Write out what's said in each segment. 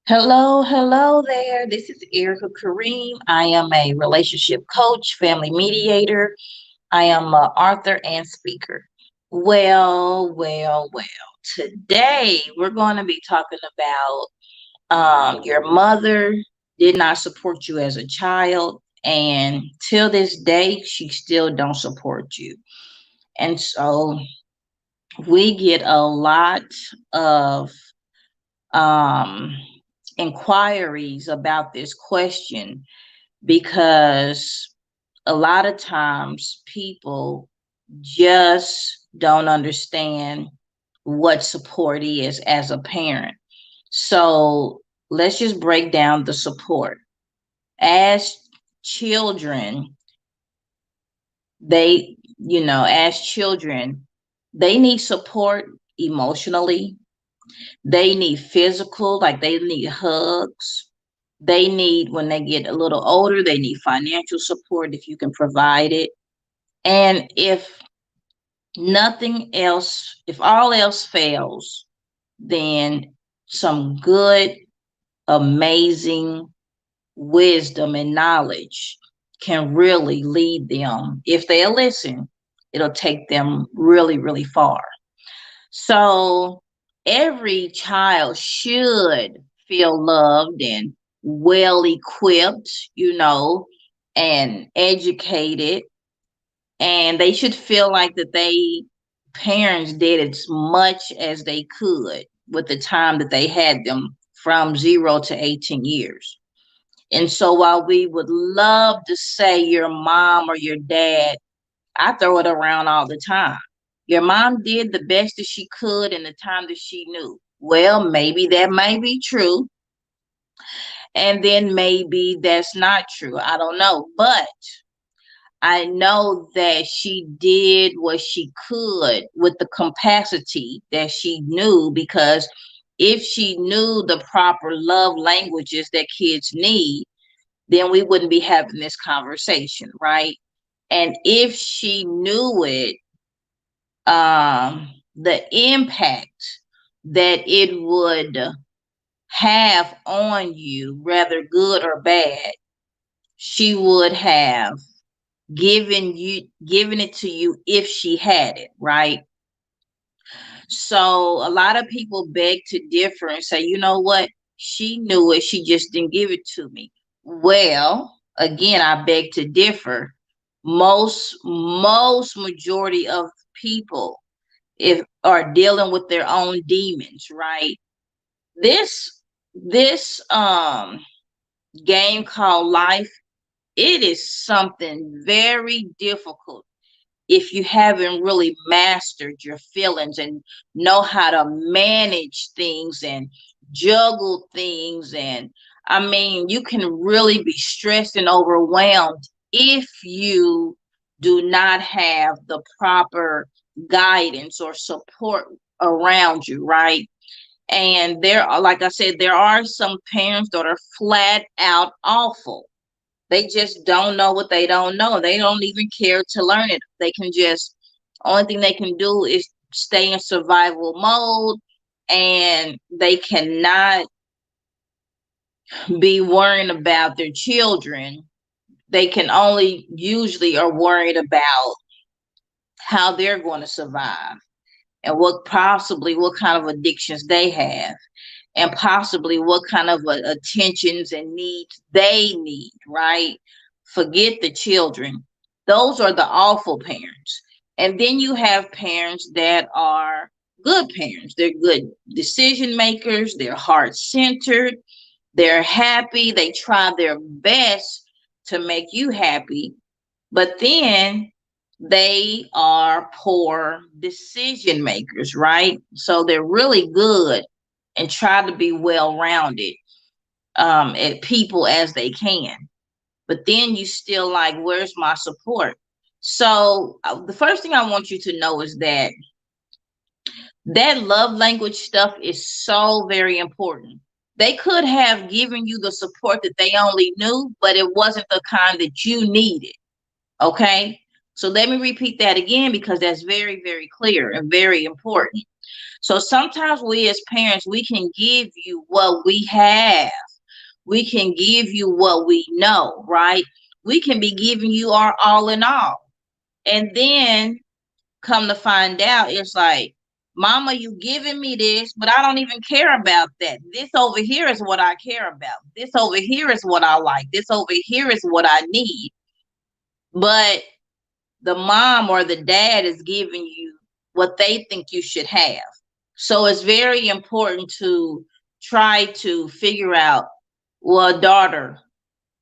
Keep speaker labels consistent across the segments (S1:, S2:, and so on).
S1: Hello there. This is Erica Kareem. I am a relationship coach, family mediator. I am an author and speaker. Well. Today we're going to be talking about your mother did not support you as a child, and till this day, she still don't support you. And so we get a lot of um, inquiries about this question because a lot of times people just don't understand what support is as a parent. So let's just break down the support. As children, as children, they need support emotionally. They need physical, like they need hugs. They need, when they get a little older, they need financial support if you can provide it. And if nothing else, if all else fails, then some good, amazing wisdom and knowledge can really lead them. If they listen, it'll take them really, really far. So every child should feel loved and well equipped, and educated. And they should feel like that they parents did as much as they could with the time that they had them from 0 to 18 years. And so while we would love to say your mom or your dad, I throw it around all the time. Your mom did the best that she could in the time that she knew. Well, maybe that may be true. And then maybe that's not true. I don't know. But I know that she did what she could with the capacity that she knew, because if she knew the proper love languages that kids need, then we wouldn't be having this conversation, right? And if she knew it, the impact that it would have on you, whether good or bad, she would have given it to you if she had it, right? So a lot of people beg to differ and say, you know what, she knew it, she just didn't give it to me. Well, again, I beg to differ. Most majority of people, if are dealing with their own demons, right? This game called life, it is something very difficult if you haven't really mastered your feelings and know how to manage things and juggle things. And I mean, you can really be stressed and overwhelmed if you do not have the proper guidance or support around you, right? And there are, like I said, there are some parents that are flat out awful. They just don't know what they don't know. They don't even care to learn it. They can just, only thing they can do is stay in survival mode, and they cannot be worrying about their children. They can only usually are worried about how they're going to survive, and what kind of addictions they have, and possibly what kind of attentions and needs they need, right? Forget the children. Those are the awful parents. And then you have parents that are good parents. They're good decision makers, they're heart centered, they're happy, they try their best to make you happy, but then they are poor decision makers, right? So they're really good and try to be well rounded at people as they can. But then you still like, where's my support? So the first thing I want you to know is that that love language stuff is so very important. They could have given you the support that they only knew, but it wasn't the kind that you needed. Okay. So let me repeat that again, because that's very, very clear and very important. So sometimes we as parents, we can give you what we have. We can give you what we know, right? We can be giving you our all in all. And then come to find out, it's like, Mama, you giving me this, but I don't even care about that. This over here is what I care about. This over here is what I like. This over here is what I need. But the mom or the dad is giving you what they think you should have. So it's very important to try to figure out, well, daughter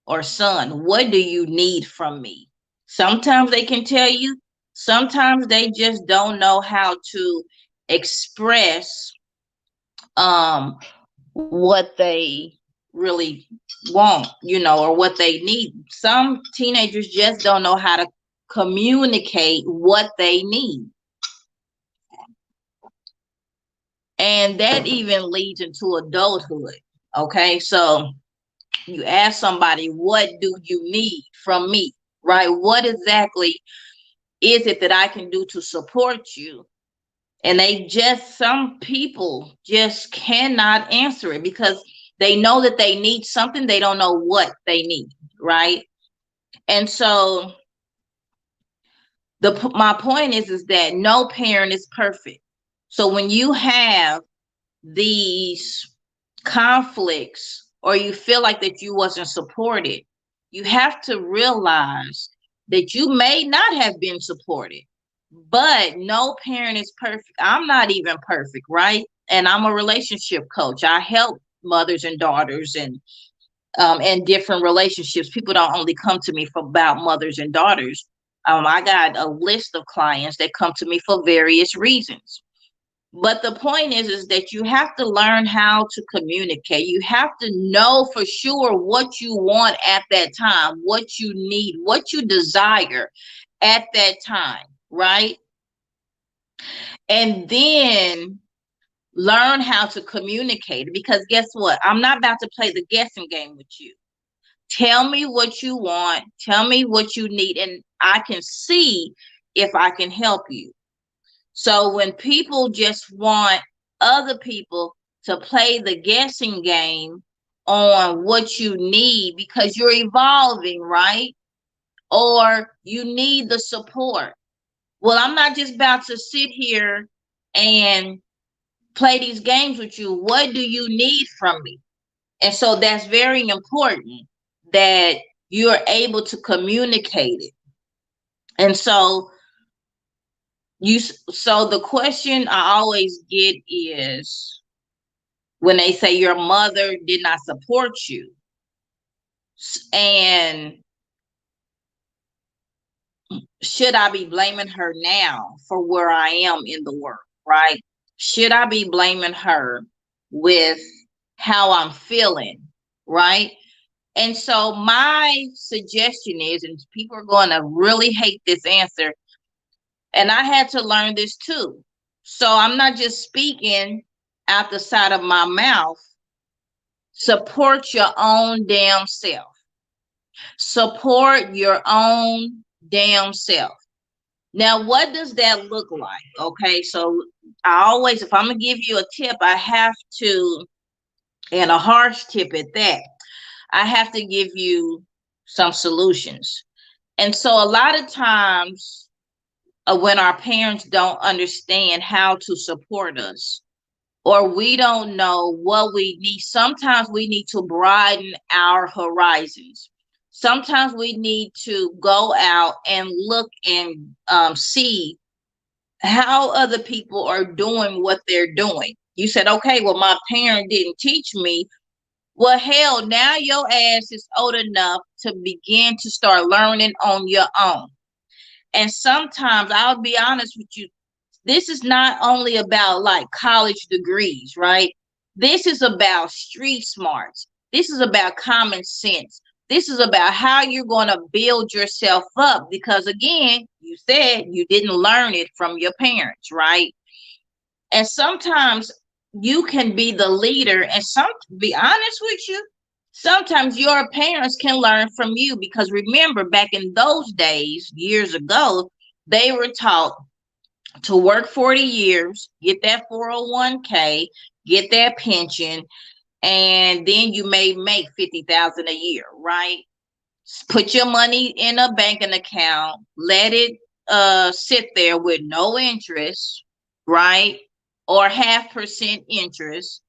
S1: or son, what do you need from me? Sometimes they can tell you, sometimes they just don't know how to express um what they really want, or what they need. Some teenagers just don't know how to communicate what they need. And that even leads into adulthood. Okay, so you ask somebody, what do you need from me, right? What exactly is it that I can do to support you? And some people just cannot answer it because they know that they need something, they don't know what they need, right? And so my point is that no parent is perfect. So when you have these conflicts, or you feel like that you wasn't supported, you have to realize that you may not have been supported. But no parent is perfect. I'm not even perfect, right? And I'm a relationship coach. I help mothers and daughters and different relationships. People don't only come to me for about mothers and daughters. I got a list of clients that come to me for various reasons. But the point is that you have to learn how to communicate. You have to know for sure what you want at that time, what you need, what you desire at that time, right? And then learn how to communicate. Because guess what? I'm not about to play the guessing game with you. Tell me what you want. Tell me what you need. And I can see if I can help you. So when people just want other people to play the guessing game on what you need because you're evolving, right? Or you need the support. Well, I'm not just about to sit here and play these games with you. What do you need from me? And so that's very important that you're able to communicate it. And so the question I always get is, when they say your mother did not support you, and should I be blaming her now for where I am in the world, right? Should I be blaming her with how I'm feeling, right? And so my suggestion is, and people are going to really hate this answer, and I had to learn this too. So I'm not just speaking out the side of my mouth. Support your own damn self. Support your own damn self. Now, what does that look like? Okay, so if I'm going to give you a tip, I have to, and a harsh tip at that, I have to give you some solutions. And so a lot of times when our parents don't understand how to support us, or we don't know what we need, sometimes we need to broaden our horizons. Sometimes we need to go out and look and see how other people are doing what they're doing. You said, okay, well, my parent didn't teach me. Well, hell, now your ass is old enough to begin to start learning on your own. And sometimes, I'll be honest with you, this is not only about like college degrees, right? This is about street smarts. This is about common sense. This is about how you're going to build yourself up, because again, you said you didn't learn it from your parents, right? And sometimes you can be the leader, and be honest with you, sometimes your parents can learn from you, because remember, back in those days, years ago, they were taught to work 40 years, get that 401k, get that pension, and then you may make 50,000 a year, right? Put your money in a banking account, let it sit there with no interest, right? Or 0.5% interest.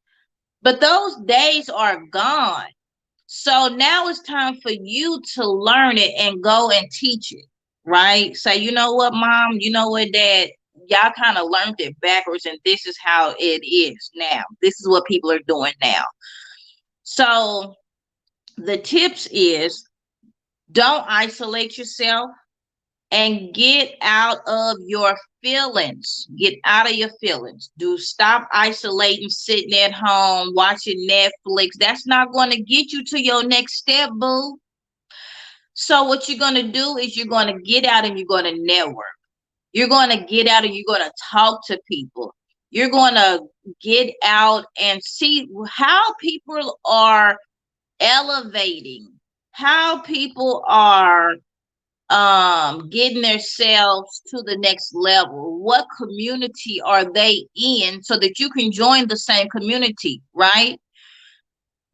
S1: But those days are gone. So now it's time for you to learn it and go and teach it, right? Say, you know what, mom, you know what, dad, y'all kind of learned it backwards, and this is how it is now. This is what people are doing now. So the tips is, don't isolate yourself and get out of your feelings. Get out of your feelings. Do stop isolating, sitting at home, watching Netflix. That's not going to get you to your next step, boo. So what you're going to do is you're going to get out and you're going to network. You're going to get out and you're going to talk to people. You're going to get out and see how people are elevating, how people are getting themselves to the next level. What community are they in so that you can join the same community, right?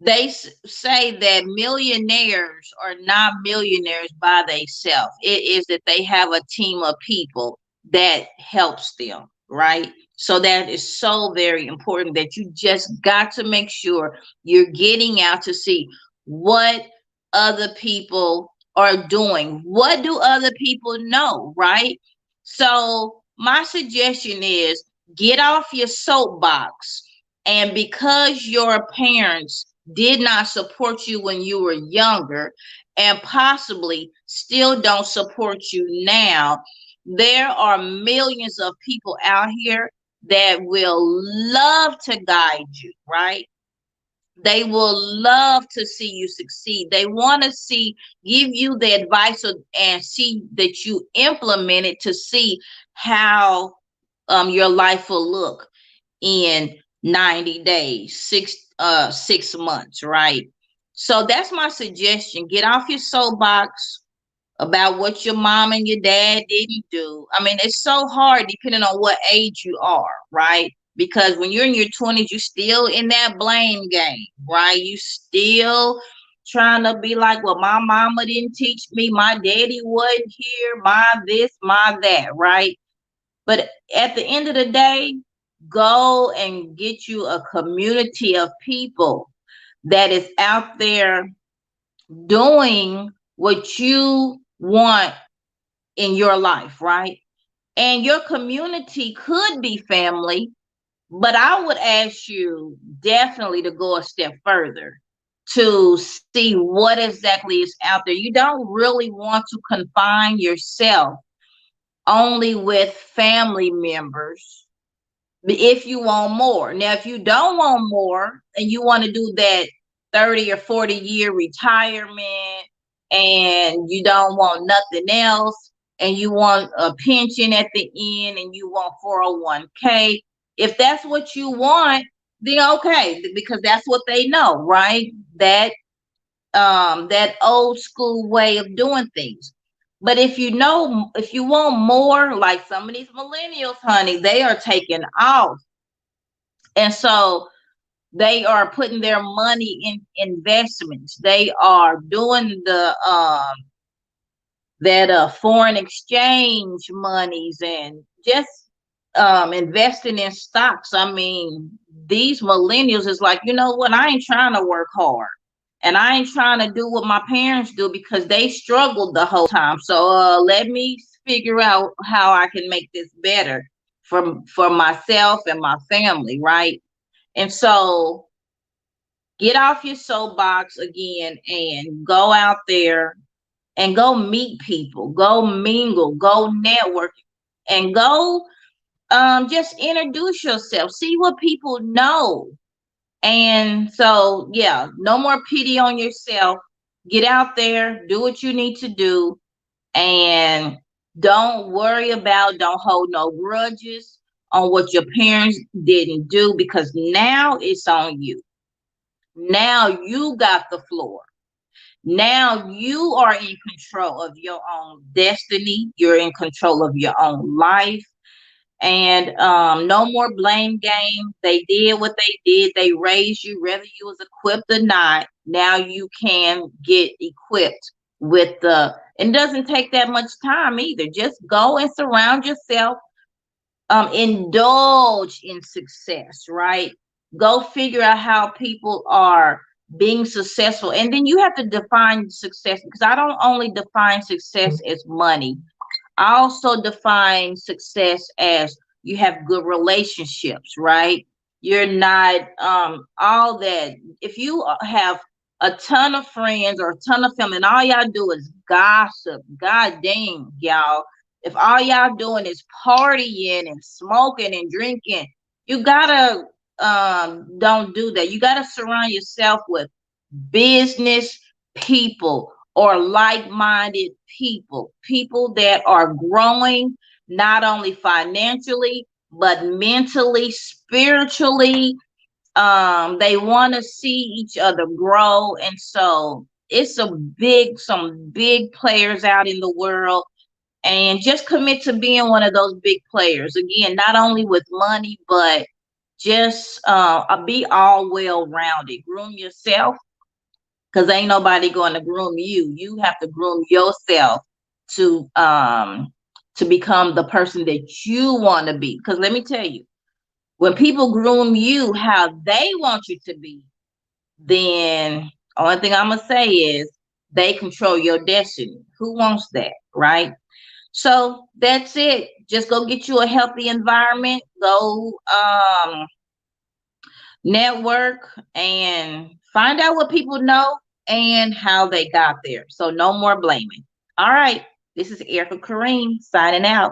S1: They say that millionaires are not millionaires by themselves. It is that they have a team of people that helps them, right? So that is so very important that you just got to make sure you're getting out to see what other people are doing. What do other people know, right? So my suggestion is get off your soapbox. And because your parents did not support you when you were younger and possibly still don't support you now, there are millions of people out here that will love to guide you, right? They will love to see you succeed. They want to see, give you the advice and see that you implement it to see how your life will look in 90 days, 6 months, right? So that's my suggestion. Get off your soapbox about what your mom and your dad didn't do. I mean, it's so hard depending on what age you are, right? Because when you're in your 20s, you're still in that blame game, right? You still trying to be like, well, my mama didn't teach me, my daddy wasn't here, my this, my that, right? But at the end of the day, go and get you a community of people that is out there doing what you want in your life, right? And your community could be family, but I would ask you definitely to go a step further to see what exactly is out there. You don't really want to confine yourself only with family members if you want more. Now, if you don't want more and you want to do that 30 or 40-year retirement and you don't want nothing else and you want a pension at the end and you want 401k, if that's what you want, then okay, because that's what they know, right? That old school way of doing things. But if you know, if you want more, like some of these millennials, honey, they are taking off. And so they are putting their money in investments. They are doing the that foreign exchange monies and just investing in stocks. I mean, these millennials is like, you know what? I ain't trying to work hard. And I ain't trying to do what my parents do because they struggled the whole time. So let me figure out how I can make this better for myself and my family, right? And so get off your soapbox again and go out there and go meet people, go mingle, go network, and go just introduce yourself, see what people know. And so, yeah, no more pity on yourself. Get out there, do what you need to do, and don't hold no grudges on what your parents didn't do because now it's on you. Now you got the floor. Now you are in control of your own destiny. You're in control of your own life. And no more blame game. They did what they did. They raised you, whether you was equipped or not. Now you can get equipped with the, it doesn't take that much time either. Just go and surround yourself, indulge in success, right? Go figure out how people are being successful. And then you have to define success, because I don't only define success as money. I also define success as you have good relationships, right? You're not all that. If you have a ton of friends or a ton of family and all y'all do is gossip, god dang, y'all. If all y'all doing is partying and smoking and drinking, you gotta don't do that. You gotta surround yourself with business people or like-minded people, people that are growing not only financially but mentally, spiritually. They want to see each other grow, and so it's some big players out in the world, and just commit to being one of those big players again, not only with money but just be all well rounded. Groom yourself, because ain't nobody going to groom you. You have to groom yourself to become the person that you want to be. Because let me tell you, when people groom you how they want you to be, then only thing I'm gonna say is they control your destiny. Who wants that, right? So that's it. Just go get you a healthy environment. Go network and find out what people know and how they got there. So no more blaming. All right. This is Erica Kareem signing out.